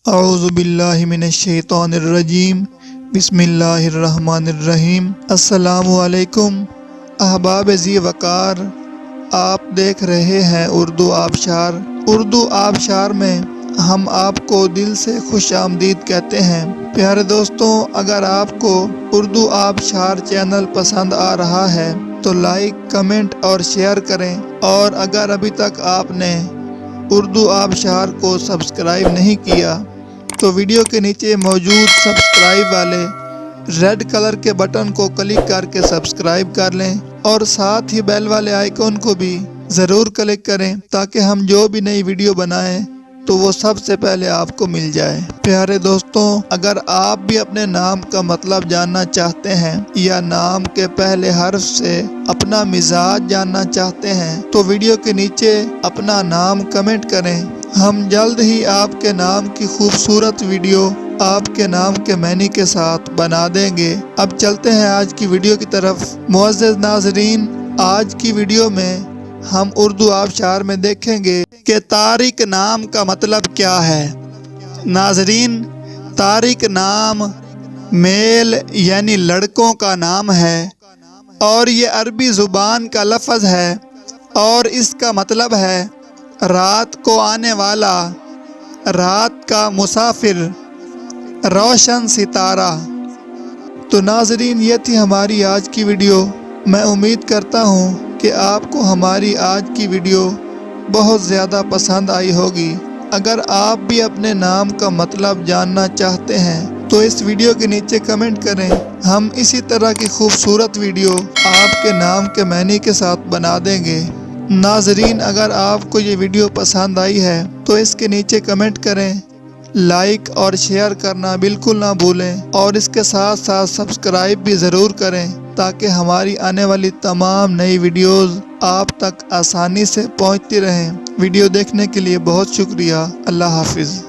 اعوذ باللہ من الشیطان الرجیم، بسم اللہ الرحمن الرحیم۔ السلام علیکم احباب ذی وقار، آپ دیکھ رہے ہیں اردو آبشار۔ اردو آبشار میں ہم آپ کو دل سے خوش آمدید کہتے ہیں۔ پیارے دوستوں، اگر آپ کو اردو آبشار چینل پسند آ رہا ہے تو لائک، کمنٹ اور شیئر کریں، اور اگر ابھی تک آپ نے اردو آبشار کو سبسکرائب نہیں کیا تو ویڈیو کے نیچے موجود سبسکرائب والے ریڈ کلر کے بٹن کو کلک کر کے سبسکرائب کر لیں، اور ساتھ ہی بیل والے آئیکن کو بھی ضرور کلک کریں تاکہ ہم جو بھی نئی ویڈیو بنائیں تو وہ سب سے پہلے آپ کو مل جائے۔ پیارے دوستوں، اگر آپ بھی اپنے نام کا مطلب جاننا چاہتے ہیں یا نام کے پہلے حرف سے اپنا مزاج جاننا چاہتے ہیں تو ویڈیو کے نیچے اپنا نام کمنٹ کریں۔ ہم جلد ہی آپ کے نام کی خوبصورت ویڈیو آپ کے نام کے معنی کے ساتھ بنا دیں گے۔ اب چلتے ہیں آج کی ویڈیو کی طرف۔ معزز ناظرین، آج کی ویڈیو میں ہم اردو آبشار میں دیکھیں گے کہ طارق نام کا مطلب کیا ہے۔ ناظرین، طارق نام میل یعنی لڑکوں کا نام ہے، اور یہ عربی زبان کا لفظ ہے، اور اس کا مطلب ہے رات کو آنے والا، رات کا مسافر، روشن ستارہ۔ تو ناظرین، یہ تھی ہماری آج کی ویڈیو۔ میں امید کرتا ہوں کہ آپ کو ہماری آج کی ویڈیو بہت زیادہ پسند آئی ہوگی۔ اگر آپ بھی اپنے نام کا مطلب جاننا چاہتے ہیں تو اس ویڈیو کے نیچے کمنٹ کریں۔ ہم اسی طرح کی خوبصورت ویڈیو آپ کے نام کے معنی کے ساتھ بنا دیں گے۔ ناظرین، اگر آپ کو یہ ویڈیو پسند آئی ہے تو اس کے نیچے کمنٹ کریں، لائک اور شیئر کرنا بالکل نہ بھولیں، اور اس کے ساتھ ساتھ سبسکرائب بھی ضرور کریں تاکہ ہماری آنے والی تمام نئی ویڈیوز آپ تک آسانی سے پہنچتی رہیں۔ ویڈیو دیکھنے کے لیے بہت شکریہ۔ اللہ حافظ۔